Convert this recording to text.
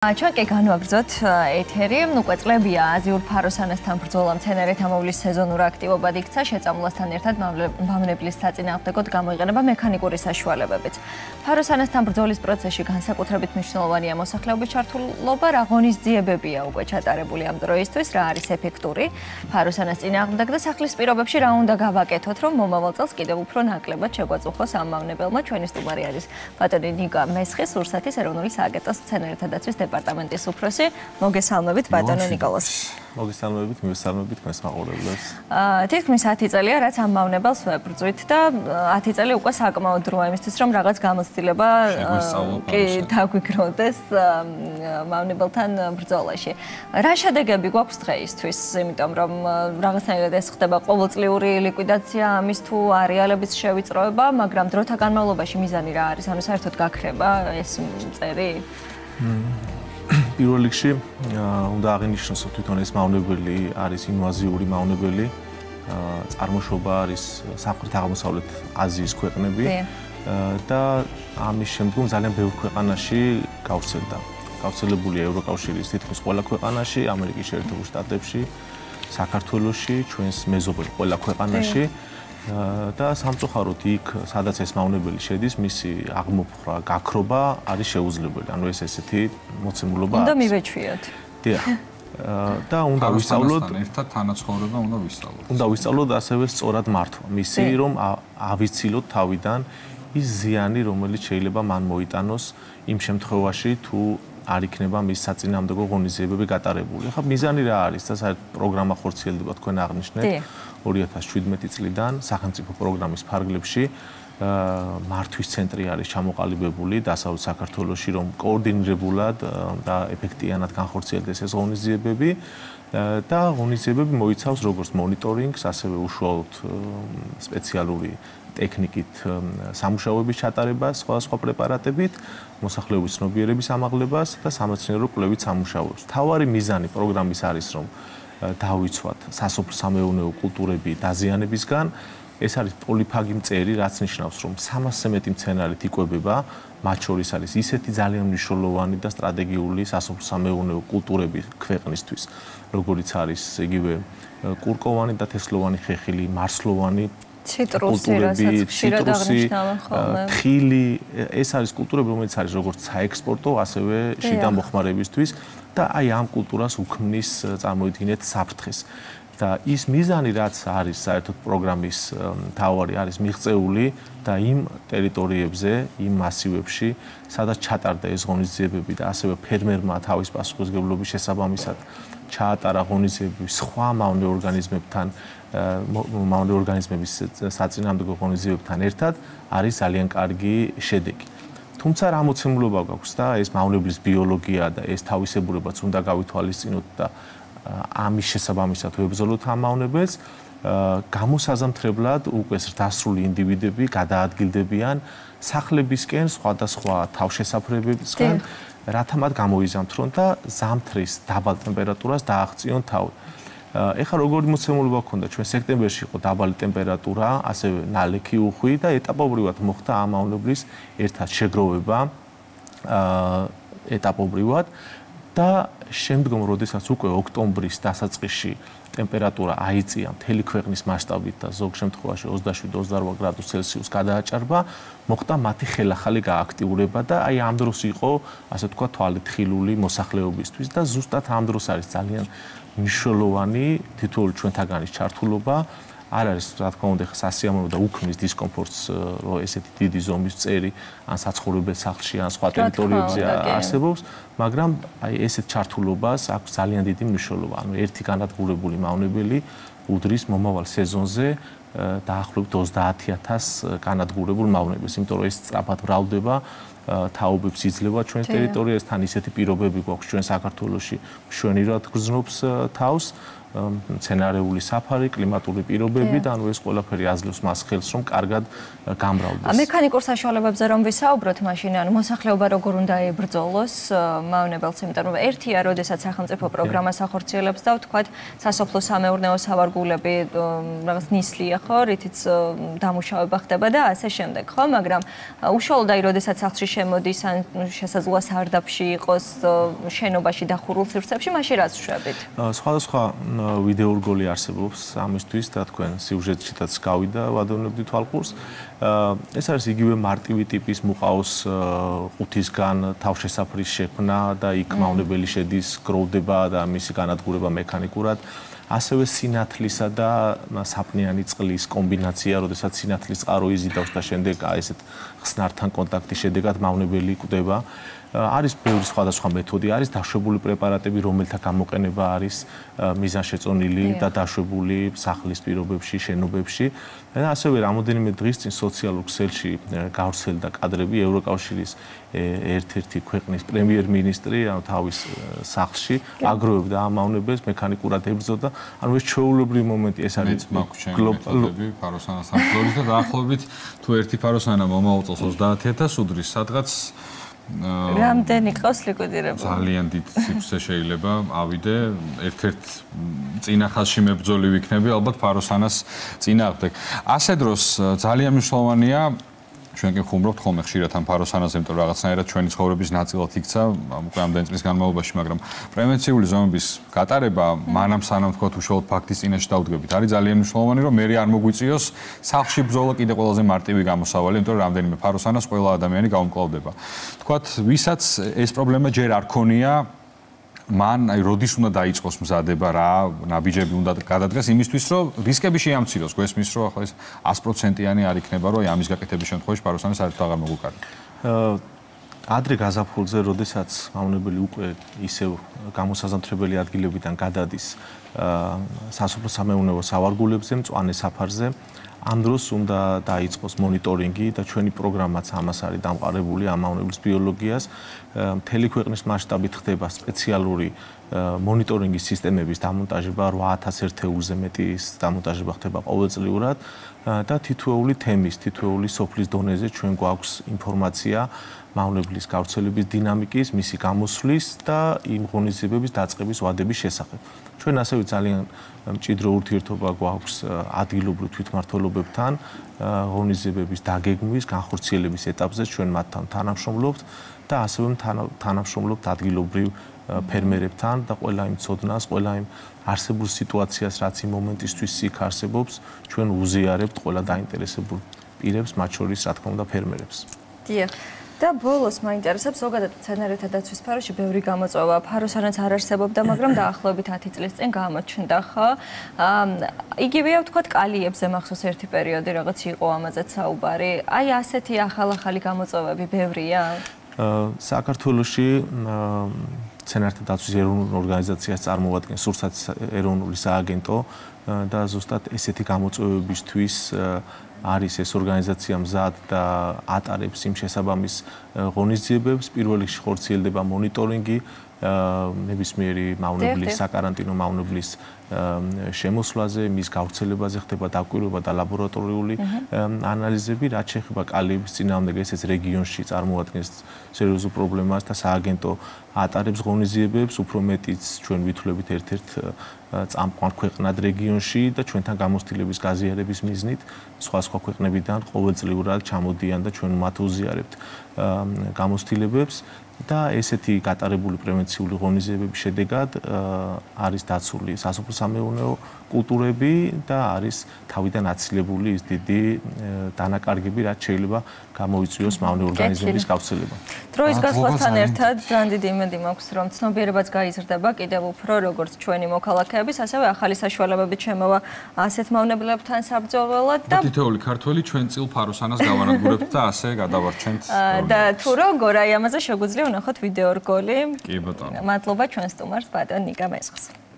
ჩვენ კი განვაგრძოთ ეთერი, უკვე წლებია აზიურ ფაროსანასთან ბრძოლა მცენარეთა მოვლის სეზონურ აქტივობად იქცა, შეწამლასთან ერთად მავნებლის საწინააღმდეგოდ გამოიყენება მექანიკური საშუალებებიც. ფაროსანასთან ბრძოლის პროცესში განსაკუთრებით მნიშვნელოვანია მოსახლეობის ჩართულობა, რა ღონისძიებებია უკვე ჩატარებული ამ დროისთვის, რა არის ეფექტური ფაროსანას წინააღმდეგ და სახლის პირობებში რა უნდა გავაკეთოთ, რომ მომავალ წელს კიდევ უფრო ნაკლებად შეგვაწუხოს ამ მავნებელმა. ჩვენი სტუმარი არის ბატონი ნიკა მესხი, სურსათის ეროვნული სააგენტოს მცენარეთა დაცვის დეპარტამენტის უფროსი. მოგესალმებით ბატონო ნიკოლას. მოგესალმებით, მივესალმებით თქვენს მაყურებლებს. თითქმის 10 წელია, რაც ამ მავნებელს ვებრძვით და 10 წელი უკვე საკმაოდ დროა იმისთვის, რომ რაღაც გამოცდილება კი დაგვიგროვდეს მავნებელთან ბრძოლაში. რა შედეგები გვაქვს დღეისთვის, იმიტომ რომ რაღაცნაირად ეს ხდება ყოველწლიური ლიკვიდაცია ამის თუ არეალების შევიწროება, მაგრამ დროთა განმავლობაში მიზანი რა არის? ანუ საერთოდ გაქრება ეს წერი? პირველ რიგში უნდა აღინიშნოს, რომ თვითონ ეს მავნებელი არის ინვაზიური მავნებელი. წარმოშობა არის სამხრეთ-აღმოსავლეთ აზიის ქვეყნები და ამის შემდგომ ძალიან ბევრ ქვეყანაში გავრცელდა. გავრცელებულია ევროკავშირის თითქმის ყველა ქვეყანაში, ამერიკის შეერთებულ შტატებში, საქართველოში, ჩვენს მეზობელ ყველა ქვეყანაში. და სამწუხაროდ იქ, სადაც ეს მავნებელი შედის, მისი აღმოფხვრა, გაქრობა არის შეუძლებელი. ანუ ეს ესეთი მოცემულობა უნდა მივეჩვიოთ. დიახ. და უნდა ვისწავლოთ, ერთად თანაცხოვრება უნდა ვისწავლოთ. უნდა ვისწავლოთ ასევე სწორად მართვა. მისი რომ ავიცილოთ თავიდან ის ზიანი, რომელიც შეიძლება მან მოიტანოს იმ შემთხვევაში, თუ არ იქნება მის საწინააღმდეგო ღონისძიებები გატარებული. ახლა მიზანი რა არის და საერთოდ პროგრამა ხორციელდება თქვენ აღნიშნეთ 2017 წლიდან სახელმწიფო პროგრამის ფარგლებში მართვის ცენტრი არის ჩამოყალიბებული დასავლეთ საქართველოში, რომ კოორდინირებულად და ეფექტიანად განხორციელდეს ეს ღონისძიებები და ღონისძიებები მოიცავს როგორც მონიტორინგს, ასევე უშუალოდ სპეციალური ტექნიკით სამუშაოების ჩატარებას სხვადასხვა პრეპარატებით, მოსახლეობის ცნობიერების ამაღლებას და სამეცნიერო კვლევით სამუშაოებს. მთავარი მიზანი პროგრამის არის, რომ დავიცვათ სასოფლო-სამეურნეო კულტურები დაზიანებისგან. ეს არის პოლიფაგი მწერი, რაც ნიშნავს, რომ 300-ზე მეტი მცენარით იკვებება, მათ შორის არის ისეთი ძალიან მნიშვნელოვანი და სტრატეგიული სასოფლო-სამეურნეო კულტურები ქვეყნისთვის, როგორიც არის იგივე კურკოვანი და თესლოვანი ხეხილი, მარცლოვანი კულტურები, ციტრუსი, თხილი, ეს არის კულტურები, რომელიც არის როგორც საექსპორტო, ასევე შიდა მოხმარებისთვის და აი ამ კულტურას უქმნის წარმოიდგინეთ საფრთხეს. და ის მიზანი, რაც არის საერთოდ პროგრამის მთავარი არის მიღწეული და იმ ტერიტორიებზე, იმ მასივებში, სადაც ჩატარდა ეს ღონისძიებები და ასევე ფერმერმა თავის პასუხისმგებლობის შესაბამისად ჩაატარა ღონისძიებები სხვა მავნე ორგანიზმების საწინააღმდეგო ღონისძიებებთან ერთად, არის ძალიან კარგი შედეგი. თუმცა რა მოცემულობა გვაქვს და ეს მავნებლის ბიოლოგია და ეს თავისებურებაც უნდა გავითვალისწინოთ და ამის შესაბამისად ვებრძოლოთ ამ მავნებელს, გამოსაზამთრებლად უკვე დასრული ინდივიდები გადაადგილდებიან სახლებისკენ, სხვადასხვა თავშესაფრებებისგან, რათა მათ გამოიზამთრონ და ზამთრის დაბალ ტემპერატურას დააღწიონ თავი. ეხლა როგორი მოცემულობა გქონდა, ჩვენ სექტემბერში იყო დაბალი ტემპერატურა, ასევე ნალექი უხვი და ეტაპობრივად მოხდა ამ მავნებლის ერთად შეგროვება ეტაპობრივად. და შემდგომ, როდესაც უკვე ოქტომბრის დასაწყისში ტემპერატურა აიწია მთელი ქვეყნის მასშტაბით და ზოგ შემთხვევაში 27-28 გრადუს ცელსიუს გადააჭარბა, მოხდა მათი ხელახალი გააქტიურება და აი ამ დროს იყო, ასე ვთქვათ, თვალეთხილული მოსახლეობისთვის და ზუსტად ამ დროს არის ძალიან მნიშვნელოვანი თითოეული ჩვენთაგანის ჩართულობა. არ არის, რა თქმა უნდა, სასიამოვნო და უქმნის დისკომფორტს, რომ ესეთი დიდი ზომის წერი ან საცხოვრებელ სახლში ან სხვა ტერიტორიებზე არსებობს, მაგრამ აი ესეთ ჩართულობას აქვს ძალიან დიდი მნიშვნელობა. ანუ ერთი განადგურებული მავნებელი უდრის მომავალ სეზონზე დაახლოებით 30,000 განადგურებულ მავნებელს, იმიტომ რომ ეს სწრაფად მრავლდება, თაობებს იძლევა ჩვენ ტერიტორიასთან, ისეთი პირობები გვაქვს ჩვენ საქართველოში, მშვენივრად გრძნობს თავს. მცენარეული საფარი, კლიმატური პირობები და ანუ ეს ყველაფერი აძლევს მას ხელს, რომ კარგად გამრავლდეს. მექანიკურ საშუალებებზე რომ ვისაუბროთ, მაშინ ანუ მოსახლეობა როგორ უნდა ებრძოლოს მავნებელს, იმიტომ რომ ერთია, როდესაც სახელმწიფო პროგრამას ახორციელებს და ვთქვათ, სასოფლო-სამეურნეო სავარგულები რაღაც ნისლია, ხო, რითიც დამუშავება ხდება და ასე შემდეგ, ხო, მაგრამ უშუალოდ აი, როდესაც სახლში შემოდის ან შესაძლოა სარდაფში იყოს შენობაში დახურულ სივრცეებში, მაშინ რაც ვშვებით? სხვადასხვა ვიდეორგოლი არსებობს ამისთვის და თქვენ სიუჟეტშიც გავიდა ვადევნებდი თვალყურს. ეს არის იგივე მარტივი ტიპის მუყაოს ყუთისგან თავშესაფრის შექმნა და იქ მავნებელი შედის, გროვდება და მისი განადგურება მექანიკურად. ასევე სინათლისა და საპნიანი წყლის კომბინაცია, როდესაც სინათლის წყარო იზიდავს და შემდეგ ესეთ ხსნართან კონტაქტის შედეგად მავნებელი კვდება. არის ბევრი სხვადასხვა მეთოდი, არის დაშვებული პრეპარატები, რომელთა გამოყენება არის მიზანშეწონილი და დაშვებული სახლის პირობებში, შენობებში. და ასევე რამოდენიმე დღის წინ სოციალურ ქსელში გავრცელდა კადრები ევროკავშირის ერთ-ერთი ქვეყნის პრემიერ-მინისტრი, ანუ თავის სახლში აგროვებდა ამ მავნებელს, მექანიკურად ებრძოდა. ანუ ეს ჩვეულებრივი მომენტი, ეს არის გლობალური ფაროსანასთან ბრძოლის და დაახლოებით თუ ერთი ფაროსანა მომავალ წელს 30000 უდრის, სადღაც რამდენი ყავს ლიკვიდირებული? ძალიან დიდ სივრცე შეიძლება ავიდე, ერთ-ერთ წინა ხაზში მებრძოლი ვიქნები, ალბათ ფაროსანას წინააღმდეგ. ასე დროს ძალიან მნიშვნელოვანია ჩვენ კი ხუმრობთ ხოლმე ხშირად ამ ფაროსანაზე, იმიტომ რომ რაღაცნაირად ჩვენი ცხოვრების ნაწილად იქცა უკვე ამდენი წლის განმავლობაში, მაგრამ პრევენციული ზომების გატარება მანამ სანამ თქვა უშუალოდ ფაქტის წინაშე დავდგებით, არის ძალიან მნიშვნელოვანი, რომ მე არ მოგვიწიოს სახლში ბრძოლა კიდე ყველაზე მარტივი გამოსავალი, იმიტომ რომ რამდენიმე ფაროსანას ყველა ადამიანი გაუმკლავდება. თქვათ, ვისაც ეს პრობლემა ჯერ არ ქონია, მან აი როდის უნდა დაიწყოს მზადება, რა ნაბიჯები უნდა გადადგას იმისთვის, რომ რისკები შეამციროს, გვესმის, რომ ახლა ეს 100%-იანი არ იქნება, რომ ამის გაკეთების შემთხვევაში ფაროსანი საერთოდ აღარ მოგვიკარგება. ადრე გაზაფხულზე, როდესაც მავნებელი უკვე ისევ გამოსაზამთრებელი ადგილებიდან გადადის სასოფლო-სამეურნეო სავარგულებზე, მწვანე საფარზე, ამ დროს უნდა დაიწყოს მონიტორინგი და ჩვენი პროგრამაც ამას არის დამყარებული ამ მავნებლის ბიოლოგიას. მთელი ქვეყნის მასშტაბით ხდება სპეციალური მონიტორინგის სისტემების დამონტაჟება, 8000 ერთეულზე მეტი დამონტაჟება ხდება ყოველწლიურად და თითოეული თემის, თითოეული სოფლის დონეზე ჩვენ გვაქვს ინფორმაცია მავნებლის გავრცელების დინამიკის, მისი გამოსვლის და იმ ღონისძიებების დაწყების ვადების შესახებ. ჩვენ ასევე ძალიან მჭიდრო ურთიერთობა გვაქვს ადგილობრივ თვითმმართველობებთან, ღონისძიებების დაგეგმვის, განხორციელების ეტაპზე ჩვენ მათთან თანამშრომლობთ და ასევე თანამშრომლობთ ადგილობრივ ფერმერებთან და ყველა იმ ცოდნას, ყველა იმ არსებულ სიტუაციას, რაც იმ მომენტისთვის იქ არსებობს, ჩვენ უზიარებთ ყველა დაინტერესებულ პირებს, მათ შორის რა თქმა უნდა ფერმერებს. დიახ. და ბოლოს მაინტერესებს ზოგადად მცენარეთა დაცვის სფეროში ბევრი გამოწვევა. ფაროსანაც არ არსებობდა, მაგრამ დაახლოებით 10 წლის წინ გამოჩნდა, ხო? იგივეა ვთქვათ კალიებზე მახსოვს ერთი პერიოდი რაღაც იყო ამაზეც საუბარი. აი ასეთი ახალ-ახალი გამოწვევები ბევრია? საქართველოში მცენარეთა დაცვის ეროვნულ ორგანიზაციას წარმოადგენს სურსათის ეროვნული სააგენტო და ზუსტად ესეთი გამოწვევებისთვის არის ეს ორგანიზაცია მზად და ატარებს იმ შესაბამის ღონისძიებებს. პირველ რიგში ხორციელდება მონიტორინგი ნებისმიერი მავნებლის, საკარანტინო მავნებლის შემოსვლაზე, მის გავრცელებაზე ხდება დაკვირვება და ლაბორატორიული ანალიზები, რაც შეეხება კალიების წინააღმდეგ, ესეც რეგიონში წარმოადგენს სერიოზულ პრობლემას და სააგენტო ატარებს ღონისძიებებს, უფრო მეტიც ჩვენ ვითვლებით ერთ-ერთ წამყვან ქვეყნად რეგიონში და ჩვენთან გამოცდილების გაზიარების მიზნით სხვა ქვეყნებიდან ყოველწლიურად ჩამოდიან და ჩვენ მათ უზიარებთ გამოცდილებებს და ესეთი გატარებული პრევენციული ღონისძიებების შედეგად არის დაცული სასოფლო-სამეურნეო კულტურები და არის თავიდან აცილებული ის დიდი დანაკარგები, რაც შეიძლება გამოიწვიოს მავნე ორგანიზმების გავრცელება. დროის გასვლასთან ერთად ძალიან დიდი იმედი მაქვს, რომ ცნობიერებაც გაიზრდება კიდევ უფრო როგორც ჩვენი მოქალაქეების, ასევე ახალი საშუალებებით შემოვა ასეთ მავნებლებთან საბრძოლველად და თითოეული ქართველი ჩვენ წილ ფაროსანას გავანადგურებთ და ასე გადავარჩენთ. და თუ როგორ აი ამაზე შეგვიძლია ვნახოთ ვიდეორგოლი. კი ბატონო. მადლობა ჩვენ სტუმარს ბატონ ნიკა მესხს.